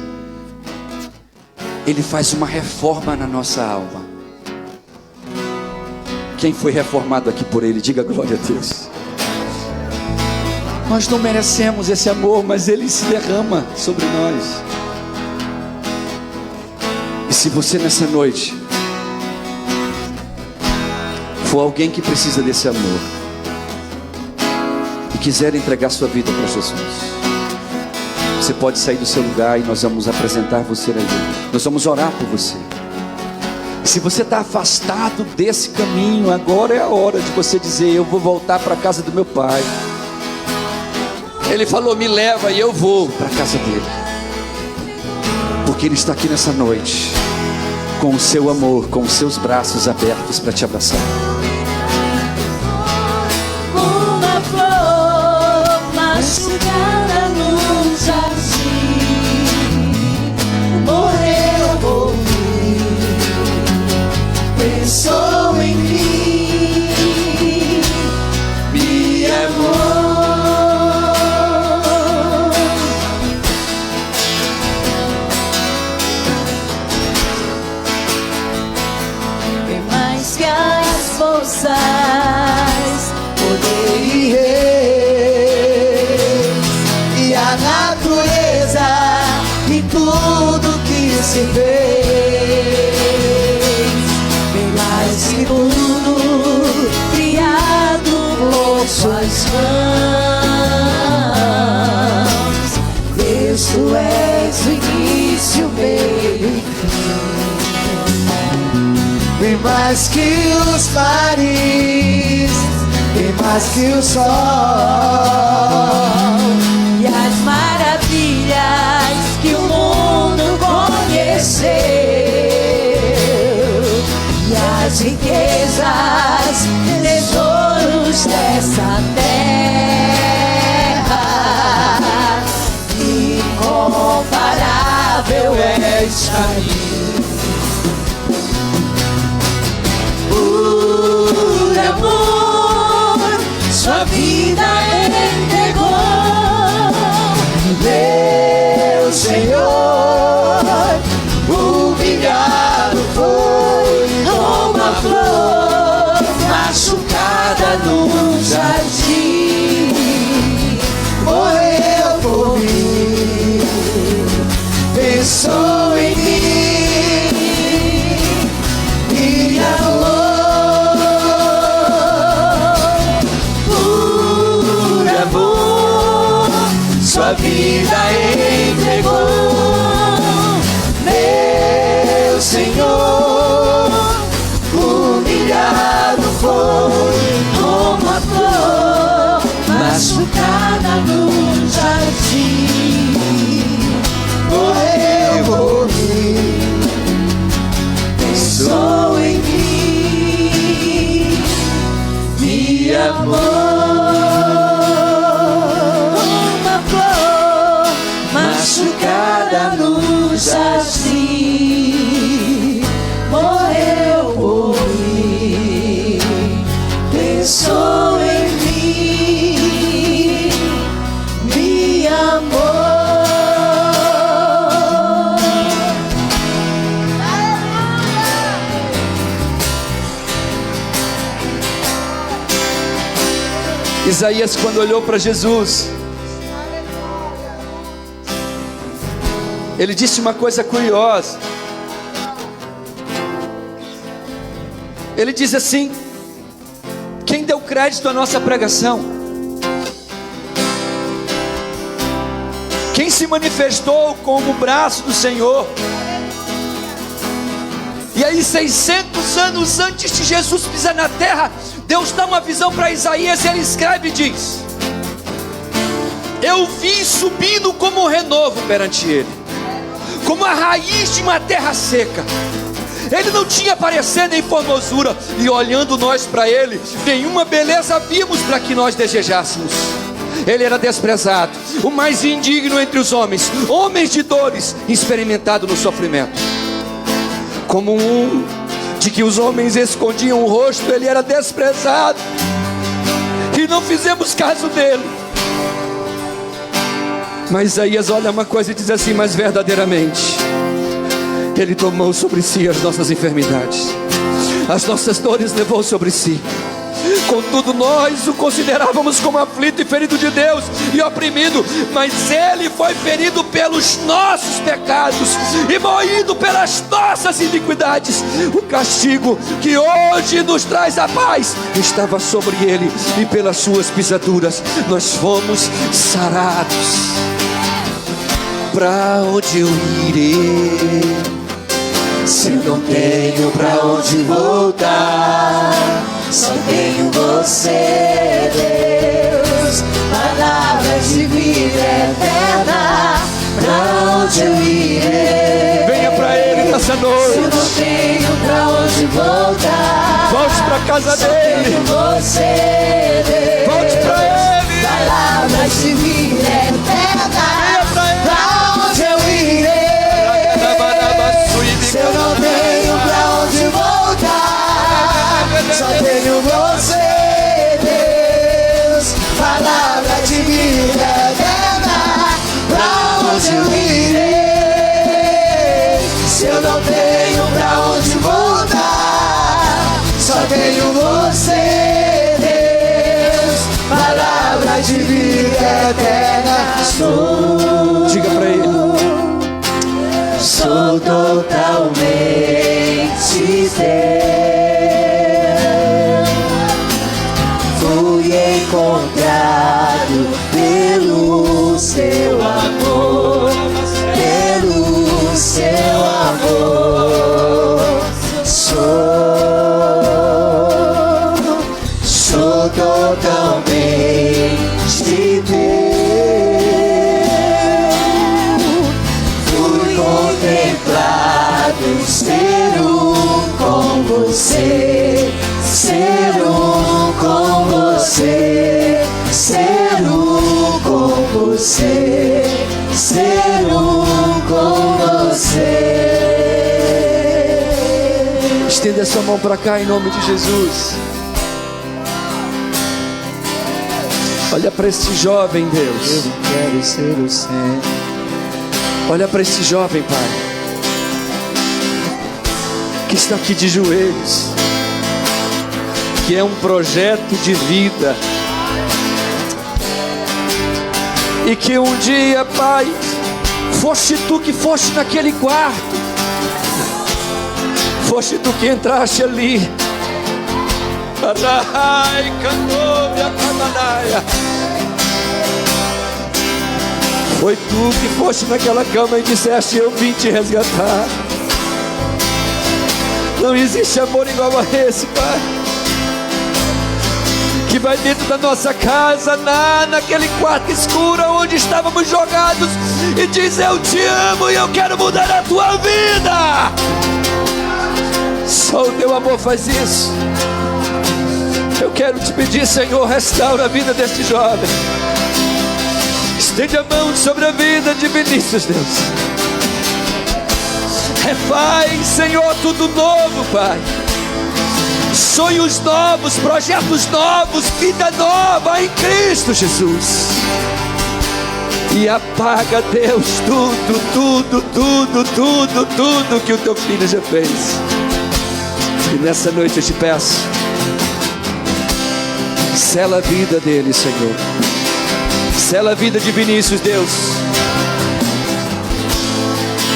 Ele faz uma reforma na nossa alma. Quem foi reformado aqui por Ele, diga glória a Deus. Nós não merecemos esse amor, mas Ele se derrama sobre nós. E se você nessa noite for alguém que precisa desse amor e quiser entregar sua vida para Jesus, você pode sair do seu lugar e nós vamos apresentar você aí. Nós vamos orar por você. Se você está afastado desse caminho, agora é a hora de você dizer: eu vou voltar para a casa do meu pai. Ele falou: me leva, e eu vou para a casa dele. Porque Ele está aqui nessa noite com o seu amor, com os seus braços abertos para te abraçar.
Uma flor machucada num jardim, morreu por mim, pensou em mim, me amou. se fez, bem mais que tudo criado por suas mãos. Deus, tu és o início, meio e fim.
Bem mais que os mares, bem mais que o sol,
E as maravilhas que o mundo conheceu, e as riquezas, tesouros dessa terra, incomparável és a mim. Por amor, sua vida entregou, meu Senhor, humilhado foi como a flor machucada no jardim. Morreu por mim, pensou em mim, me amou. Por amor, sua vida entregou, meu Senhor, humilhado foi como a flor machucada no jardim. Morreu por mim, pensou em mim, me amou. Uma flor machucada no jardim, morreu por mim, pensou em mim, me amou.
Isaías, quando olhou para Jesus, ele disse uma coisa curiosa. Ele diz assim: quem deu crédito à nossa pregação? Quem se manifestou como o braço do Senhor? E aí, 600 anos antes de Jesus pisar na terra, Deus dá uma visão para Isaías e ele escreve e diz: eu vim subindo como um renovo perante ele, como a raiz de uma terra seca. Ele não tinha parecer nem formosura, e olhando nós para ele, nenhuma beleza vimos para que nós desejássemos. Ele era desprezado, o mais indigno entre os homens, homens de dores, experimentado no sofrimento. Como um de que os homens escondiam o rosto, ele era desprezado, e não fizemos caso dele. Mas Isaías olha uma coisa e diz assim: mas verdadeiramente ele tomou sobre si as nossas enfermidades, as nossas dores levou sobre si. Contudo nós o considerávamos como aflito e ferido de Deus e oprimido, mas ele foi ferido pelos nossos pecados e moído pelas nossas iniquidades. O castigo que hoje nos traz a paz estava sobre ele, e pelas suas pisaduras nós fomos sarados. Pra onde eu irei,
Se eu não tenho pra onde voltar, só tenho você, Deus. Palavras de vida eterna, pra onde eu irei?
venha pra ele nessa
Se eu
noite,
não tenho pra onde voltar,
volte pra casa
só
dele,
tenho você, Deus.
volte pra ele.
Palavras de vida eterna, pra onde eu irei? Se eu não tenho pra onde voltar, só tenho você, Deus. Palavra de vida eterna, pra onde eu irei? Se eu não tenho pra onde voltar, só tenho você, Deus. Palavra de vida eterna, sou.
Diga pra ele:
Sou todo pelo seu amor, pelo seu amor. Sou totalmente teu. Fui contemplado, ser com você, ser com você, ser com você, ser com você.
Estenda essa mão para cá em nome de Jesus. Olha para esse jovem, Deus.
Eu não quero ser o centro.
Olha para esse jovem, Pai, que está aqui de joelhos, que é um projeto de vida, e que um dia, Pai, foste tu que foste naquele quarto, foste tu que entraste ali. Foi tu que foste naquela cama e disseste: eu vim te resgatar. Não existe amor igual a esse, Pai, que vai dentro da nossa casa, naquele quarto escuro onde estávamos jogados, e diz: eu te amo e eu quero mudar a tua vida. Só o teu amor faz isso. Eu quero te pedir, Senhor, restaura a vida deste jovem. Estende a mão sobre a vida de Vinícius, Deus. Refaz, Senhor, tudo novo, Pai. Sonhos novos, projetos novos, vida nova em Cristo Jesus. E apaga, Deus, tudo que o teu filho já fez. E nessa noite eu te peço, sela a vida dele, Senhor. Sela a vida de Vinícius, Deus.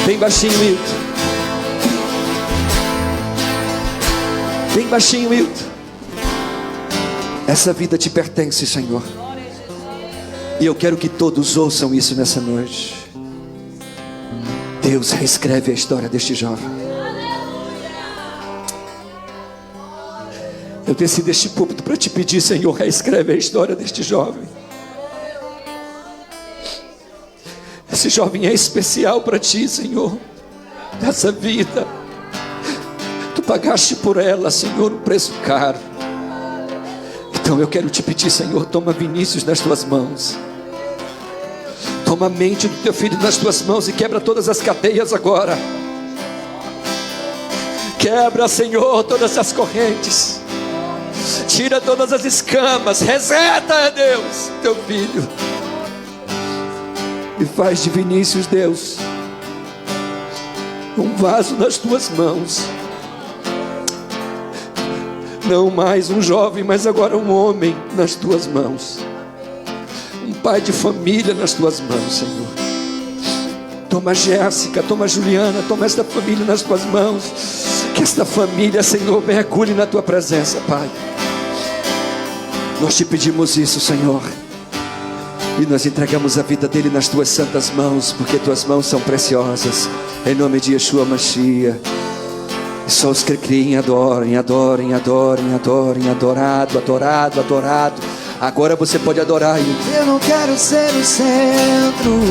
Bem baixinho, Wilton. Bem baixinho, Wilton. Essa vida te pertence, Senhor. E eu quero que todos ouçam isso nessa noite. Deus reescreve a história deste jovem. Eu desci deste púlpito para te pedir, Senhor, reescreve a história deste jovem. Esse jovem é especial para ti, Senhor. Essa vida, tu pagaste por ela, Senhor, um preço caro. Então eu quero te pedir, Senhor, toma Vinícius nas tuas mãos. Toma a mente do teu filho nas tuas mãos e quebra todas as cadeias agora. Quebra, Senhor, todas as correntes. Tira todas as escamas. Reseta, Deus, teu filho. E faz de Vinícius, Deus, um vaso nas tuas mãos. Não mais um jovem, mas agora um homem nas tuas mãos. Um pai de família nas tuas mãos, Senhor. Toma Jéssica, toma Juliana, toma esta família nas tuas mãos. Que esta família, Senhor, mergulhe na tua presença, Pai. Nós te pedimos isso, Senhor. E nós entregamos a vida dele nas tuas santas mãos, porque tuas mãos são preciosas. Em nome de Yeshua Mashiach. E só os que creem adorem, adorem, adorem, adorem. Adorado, adorado, adorado. Agora você pode adorar.
Eu não quero ser o centro,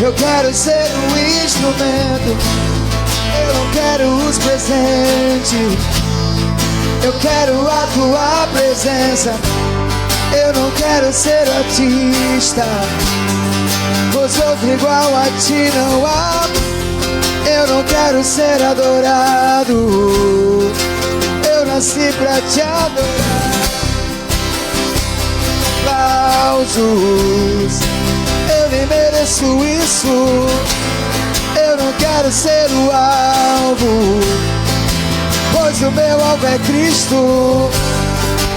eu quero ser o instrumento. Eu não quero os presentes, eu quero a tua presença. Eu não quero ser artista, pois outro igual a ti não há. Eu não quero ser adorado, eu nasci pra te adorar. Aplausos, eu nem mereço isso. Eu não quero ser o alvo, pois o meu alvo é Cristo.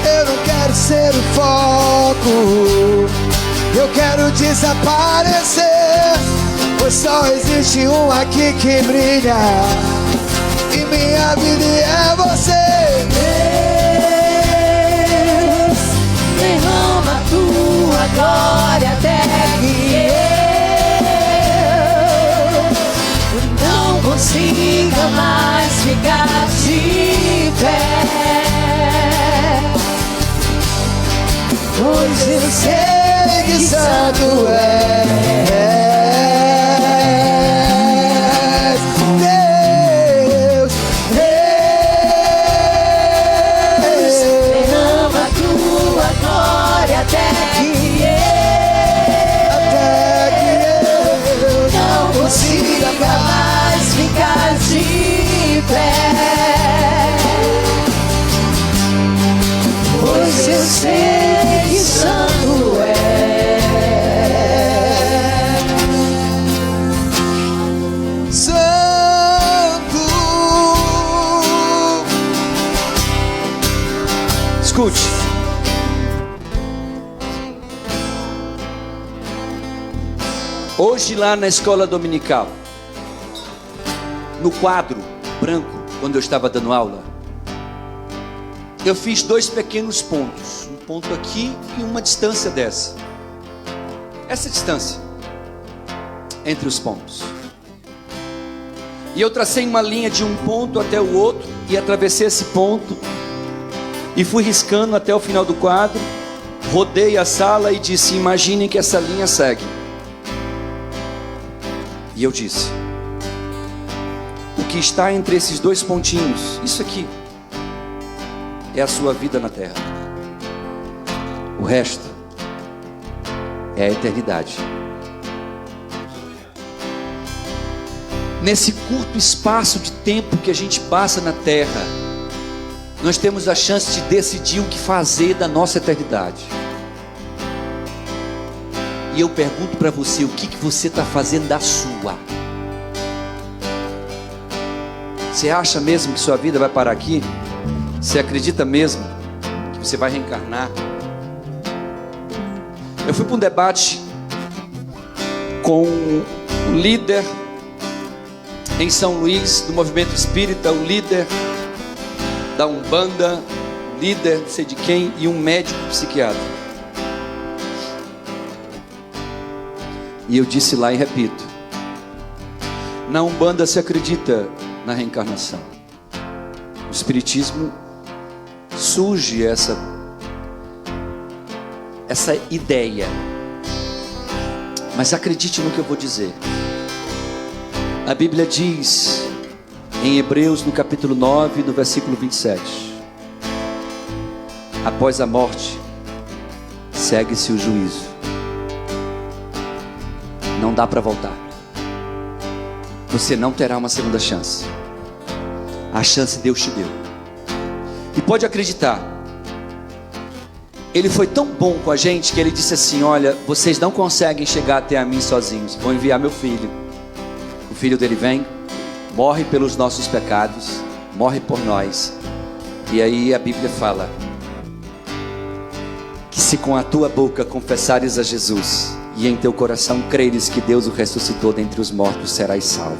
Eu não quero ser o foco, eu quero desaparecer, pois só existe um aqui que brilha, e minha vida é você.
Deus, derrama tua
tua glória até que eu não consiga mais ficar de pé. Pois eu sei que santo és. Consiga mais ficar de pé, pois eu sei que santo é. Santo.
Escute. Hoje lá na escola dominical, no quadro branco, quando eu estava dando aula, eu fiz 2 pequenos pontos, um ponto aqui e uma distância dessa. Essa distância entre os pontos. E eu tracei uma linha de um ponto até o outro e atravessei esse ponto e fui riscando até o final do quadro. Rodei a sala e disse: imaginem que essa linha segue. E eu disse: o que está entre esses 2 pontinhos, isso aqui, é a sua vida na terra. O resto é a eternidade. Nesse curto espaço de tempo que a gente passa na terra, nós temos a chance de decidir o que fazer da nossa eternidade. E eu pergunto para você, o que você está fazendo da sua? Você acha mesmo que sua vida vai parar aqui? Você acredita mesmo que você vai reencarnar? Eu fui para um debate com o líder em São Luís do movimento espírita, o líder da Umbanda, líder não sei de quem, e um médico psiquiatra. E eu disse lá e repito: na Umbanda se acredita na reencarnação. No Espiritismo surge essa ideia. Mas acredite no que eu vou dizer. A Bíblia diz em Hebreus, no capítulo 9, no versículo 27: após a morte segue-se o juízo. Não dá para voltar. Você não terá uma segunda chance. A chance Deus te deu. E pode acreditar, Ele foi tão bom com a gente que Ele disse assim: olha, vocês não conseguem chegar até a mim sozinhos, vou enviar meu filho. O filho dele vem, morre pelos nossos pecados, morre por nós. E aí a Bíblia fala que se com a tua boca confessares a Jesus e em teu coração creres que Deus o ressuscitou dentre os mortos, serás salvo.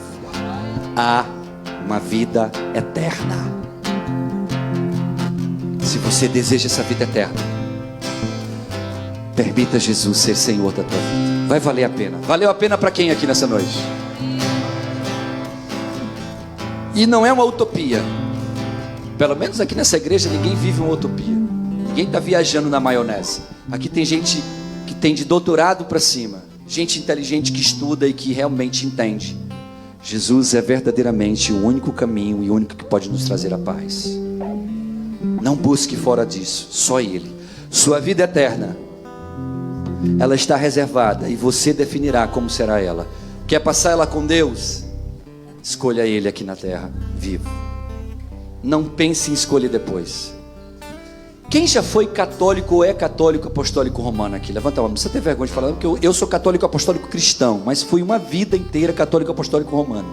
Há uma vida eterna. Se você deseja essa vida eterna, permita Jesus ser Senhor da tua vida. Vai valer a pena. Valeu a pena para quem aqui nessa noite? E não é uma utopia. Pelo menos aqui nessa igreja ninguém vive uma utopia. Ninguém está viajando na maionese. Aqui tem gente que tem de doutorado para cima, gente inteligente que estuda e que realmente entende. Jesus é verdadeiramente o único caminho e o único que pode nos trazer a paz. Não busque fora disso, só Ele. Sua vida eterna, ela está reservada e você definirá como será ela. Quer passar ela com Deus? Escolha Ele aqui na terra, vivo. Não pense em escolher depois. Quem já foi católico ou é católico apostólico romano aqui? Levanta a mão, não precisa ter vergonha de falar, porque eu sou católico apostólico cristão, mas fui uma vida inteira católico apostólico romano.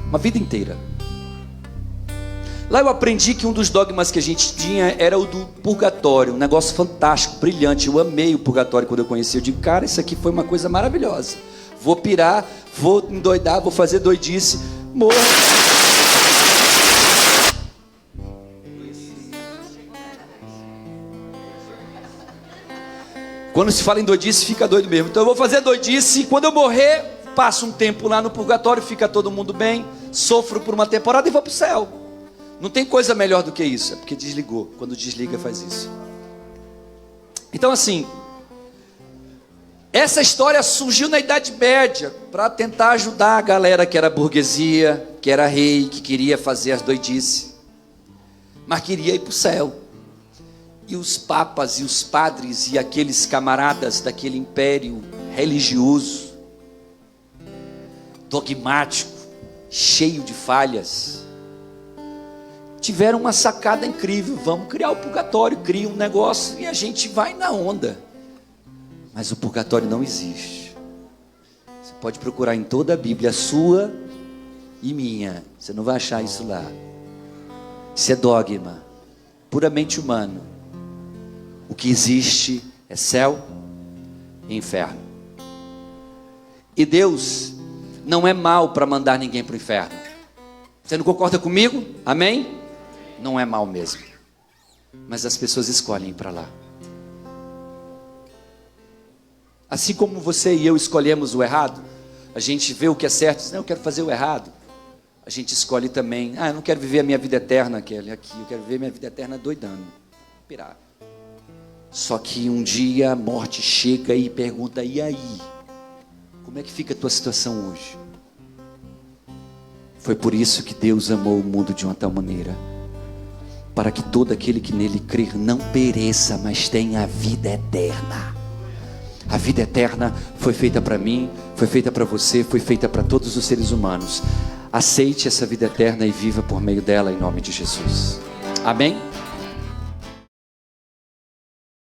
Uma vida inteira. Lá eu aprendi que um dos dogmas que a gente tinha era o do purgatório, um negócio fantástico, brilhante. Eu amei o purgatório quando eu conheci. Eu digo, cara, isso aqui foi uma coisa maravilhosa. Vou pirar, vou endoidar, vou fazer doidice, morro. Quando se fala em doidice, fica doido mesmo. Então eu vou fazer doidice, e quando eu morrer, passo um tempo lá no purgatório, fica todo mundo bem, sofro por uma temporada e vou para o céu. Não tem coisa melhor do que isso. É porque desligou. Quando desliga, faz isso. Então assim, essa história surgiu na Idade Média para tentar ajudar a galera que era burguesia, que era rei, que queria fazer as doidices, mas queria ir para o céu. E os papas e os padres e aqueles camaradas daquele império religioso, dogmático, cheio de falhas, tiveram uma sacada incrível. Vamos criar o purgatório, cria um negócio e a gente vai na onda. Mas o purgatório não existe. Você pode procurar em toda a Bíblia, sua e minha, você não vai achar isso lá. Isso é dogma, puramente humano. O que existe é céu e inferno. E Deus não é mau para mandar ninguém para o inferno. Você não concorda comigo? Amém? Não é mau mesmo. Mas as pessoas escolhem ir para lá. Assim como você e eu escolhemos o errado, a gente vê o que é certo e diz, não, eu quero fazer o errado. A gente escolhe também, eu não quero viver a minha vida eterna, aquele aqui, eu quero viver minha vida eterna doidando, pirar. Só que um dia a morte chega e pergunta, e aí? Como é que fica a tua situação hoje? Foi por isso que Deus amou o mundo de uma tal maneira, para que todo aquele que nele crer não pereça, mas tenha a vida eterna. A vida eterna foi feita para mim, foi feita para você, foi feita para todos os seres humanos. Aceite essa vida eterna e viva por meio dela em nome de Jesus. Amém?